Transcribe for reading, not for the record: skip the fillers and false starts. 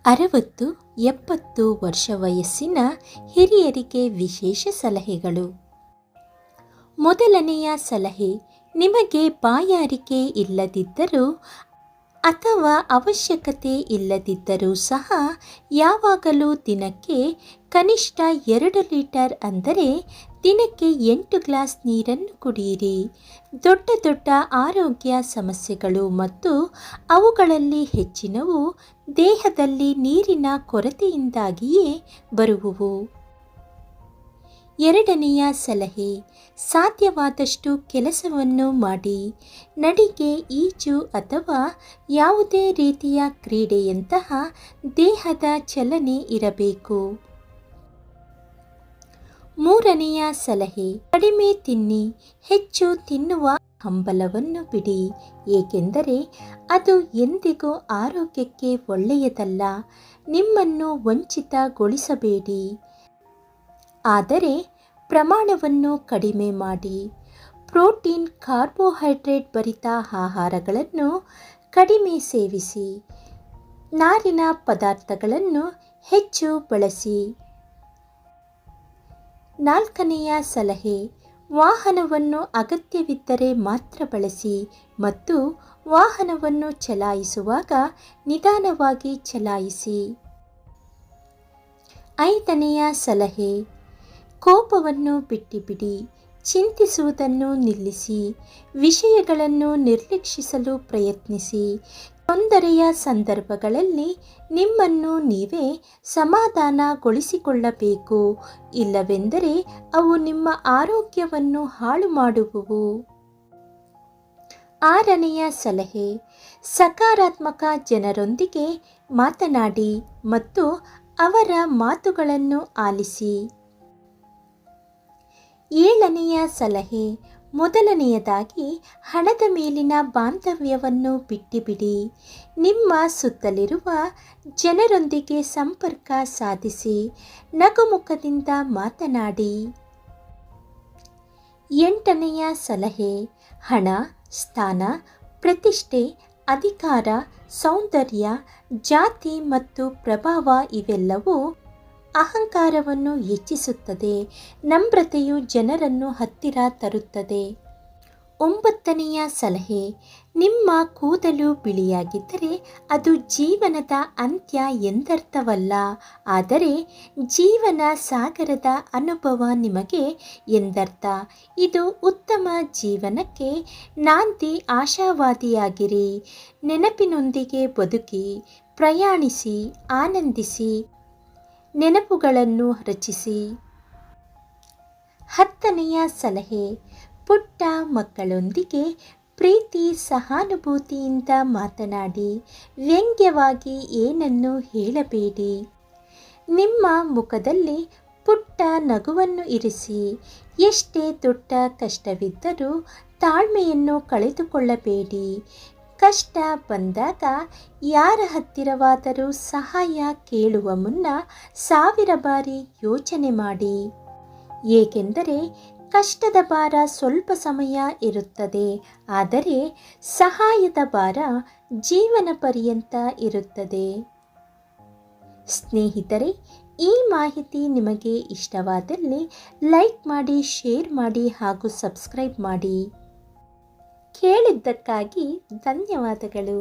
60-70 ವರ್ಷ ವಯಸ್ಸಿನ ಹಿರಿಯರಿಗೆ ವಿಶೇಷ ಸಲಹೆಗಳು. ಮೊದಲನೆಯ ಸಲಹೆ, ನಿಮಗೆ ಬಾಯಾರಿಕೆ ಇಲ್ಲದಿದ್ದರೂ ಅಥವಾ ಅವಶ್ಯಕತೆ ಇಲ್ಲದಿದ್ದರೂ ಸಹ ಯಾವಾಗಲೂ ದಿನಕ್ಕೆ ಕನಿಷ್ಠ 2 ಲೀಟರ್ ಅಂದರೆ ದಿನಕ್ಕೆ 8 ಗ್ಲಾಸ್ ನೀರನ್ನು ಕುಡಿಯಿರಿ. ದೊಡ್ಡ ದೊಡ್ಡ ಆರೋಗ್ಯ ಸಮಸ್ಯೆಗಳು ಮತ್ತು ಅವುಗಳಲ್ಲಿ ಹೆಚ್ಚಿನವು ದೇಹದಲ್ಲಿ ನೀರಿನ ಕೊರತೆಯಿಂದಾಗಿಯೇ ಬರುವುವು. ಎರಡನೆಯ ಸಲಹೆ, ಸಾಧ್ಯವಾದಷ್ಟು ಕೆಲಸವನ್ನು ಮಾಡಿ. ನಡಿಗೆ, ಈಜು ಅಥವಾ ಯಾವುದೇ ರೀತಿಯ ಕ್ರೀಡೆಯಂತಹ ದೇಹದ ಚಲನೆ ಇರಬೇಕು. ಮೂರನೆಯ ಸಲಹೆ, ಕಡಿಮೆ ತಿನ್ನಿ. ಹೆಚ್ಚು ತಿನ್ನುವ ಹಂಬಲವನ್ನು ಬಿಡಿ, ಏಕೆಂದರೆ ಅದು ಎಂದಿಗೂ ಆರೋಗ್ಯಕ್ಕೆ ಒಳ್ಳೆಯದಲ್ಲ. ನಿಮ್ಮನ್ನು ವಂಚಿತಗೊಳಿಸಬೇಡಿ, ಆದರೆ ಪ್ರಮಾಣವನ್ನು ಕಡಿಮೆ ಮಾಡಿ. ಪ್ರೋಟೀನ್, ಕಾರ್ಬೋಹೈಡ್ರೇಟ್ ಭರಿತ ಆಹಾರಗಳನ್ನು ಕಡಿಮೆ ಸೇವಿಸಿ. ನಾರಿನ ಪದಾರ್ಥಗಳನ್ನು ಹೆಚ್ಚು ಬಳಸಿ. ನಾಲ್ಕನೆಯ ಸಲಹೆ, ವಾಹನವನ್ನು ಅಗತ್ಯವಿದ್ದರೆ ಮಾತ್ರ ಬಳಸಿ ಮತ್ತು ವಾಹನವನ್ನು ಚಲಾಯಿಸುವಾಗ ನಿಧಾನವಾಗಿ ಚಲಾಯಿಸಿ. ಐದನೆಯ ಸಲಹೆ, ಕೋಪವನ್ನು ಬಿಟ್ಟುಬಿಡಿ. ಚಿಂತಿಸುವುದನ್ನು ನಿಲ್ಲಿಸಿ. ವಿಷಯಗಳನ್ನು ನಿರ್ಲಕ್ಷಿಸಲು ಪ್ರಯತ್ನಿಸಿ. ತೊಂದರೆಯ ಸಂದರ್ಭಗಳಲ್ಲಿ ನಿಮ್ಮನ್ನು ನೀವೇ ಸಮಾಧಾನಗೊಳಿಸಿಕೊಳ್ಳಬೇಕು, ಇಲ್ಲವೆಂದರೆ ಅವು ನಿಮ್ಮ ಆರೋಗ್ಯವನ್ನು ಹಾಳು ಮಾಡುವುವು. ಆರನೆಯ ಸಲಹೆ, ಸಕಾರಾತ್ಮಕ ಜನರೊಂದಿಗೆ ಮಾತನಾಡಿ ಮತ್ತು ಅವರ ಮಾತುಗಳನ್ನು ಆಲಿಸಿ. ಏಳನೆಯ ಸಲಹೆ, ಮೊದಲನೆಯದಾಗಿ ಹಣದ ಮೇಲಿನ ಬಾಂಧವ್ಯವನ್ನು ಬಿಟ್ಟುಬಿಡಿ. ನಿಮ್ಮ ಸುತ್ತಲಿರುವ ಜನರೊಂದಿಗೆ ಸಂಪರ್ಕ ಸಾಧಿಸಿ. ನಗುಮುಖದಿಂದ ಮಾತನಾಡಿ. ಎಂಟನೆಯ ಸಲಹೆ, ಹಣ, ಸ್ಥಾನ, ಪ್ರತಿಷ್ಠೆ, ಅಧಿಕಾರ, ಸೌಂದರ್ಯ, ಜಾತಿ ಮತ್ತು ಪ್ರಭಾವ ಇವೆಲ್ಲವೂ ಅಹಂಕಾರವನ್ನು ಹೆಚ್ಚಿಸುತ್ತದೆ. ನಮ್ರತೆಯು ಜನರನ್ನು ಹತ್ತಿರ ತರುತ್ತದೆ. ಒಂಬತ್ತನೆಯ ಸಲಹೆ, ನಿಮ್ಮ ಕೂದಲು ಬಿಳಿಯಾಗಿದ್ದರೆ ಅದು ಜೀವನದ ಅಂತ್ಯ ಎಂದರ್ಥವಲ್ಲ, ಆದರೆ ಜೀವನ ಸಾಗರದ ಅನುಭವ ನಿಮಗೆ ಎಂದರ್ಥ. ಇದು ಉತ್ತಮ ಜೀವನಕ್ಕೆ ನಾಂದಿ. ಆಶಾವಾದಿಯಾಗಿರಿ. ನೆನಪಿನೊಂದಿಗೆ ಬದುಕಿ, ಪ್ರಯಾಣಿಸಿ, ಆನಂದಿಸಿ, ನೆನಪುಗಳನ್ನು ರಚಿಸಿ. ಹತ್ತನೆಯ ಸಲಹೆ, ಪುಟ್ಟ ಮಕ್ಕಳೊಂದಿಗೆ ಪ್ರೀತಿ ಸಹಾನುಭೂತಿಯಿಂದ ಮಾತನಾಡಿ. ವ್ಯಂಗ್ಯವಾಗಿ ಏನನ್ನೂ ಹೇಳಬೇಡಿ. ನಿಮ್ಮ ಮುಖದಲ್ಲಿ ಪುಟ್ಟ ನಗುವನ್ನು ಇರಿಸಿ. ಎಷ್ಟೇ ದೊಡ್ಡ ಕಷ್ಟವಿದ್ದರೂ ತಾಳ್ಮೆಯನ್ನು ಕಳೆದುಕೊಳ್ಳಬೇಡಿ. ಕಷ್ಟ ಬಂದಾಗ ಯಾರ ಹತ್ತಿರವಾದರೂ ಸಹಾಯ ಕೇಳುವ ಮುನ್ನ 1000 ಬಾರಿ ಯೋಚನೆ ಮಾಡಿ, ಏಕೆಂದರೆ ಕಷ್ಟದ ಭಾರ ಸ್ವಲ್ಪ ಸಮಯ ಇರುತ್ತದೆ, ಆದರೆ ಸಹಾಯದ ಭಾರ ಜೀವನ ಪರ್ಯಂತ ಇರುತ್ತದೆ. ಸ್ನೇಹಿತರೆ, ಈ ಮಾಹಿತಿ ನಿಮಗೆ ಇಷ್ಟವಾದಲ್ಲಿ ಲೈಕ್ ಮಾಡಿ, ಶೇರ್ ಮಾಡಿ ಹಾಗೂ ಸಬ್ಸ್ಕ್ರೈಬ್ ಮಾಡಿ. ಕೇಳಿದ್ದಕ್ಕಾಗಿ ಧನ್ಯವಾದಗಳು.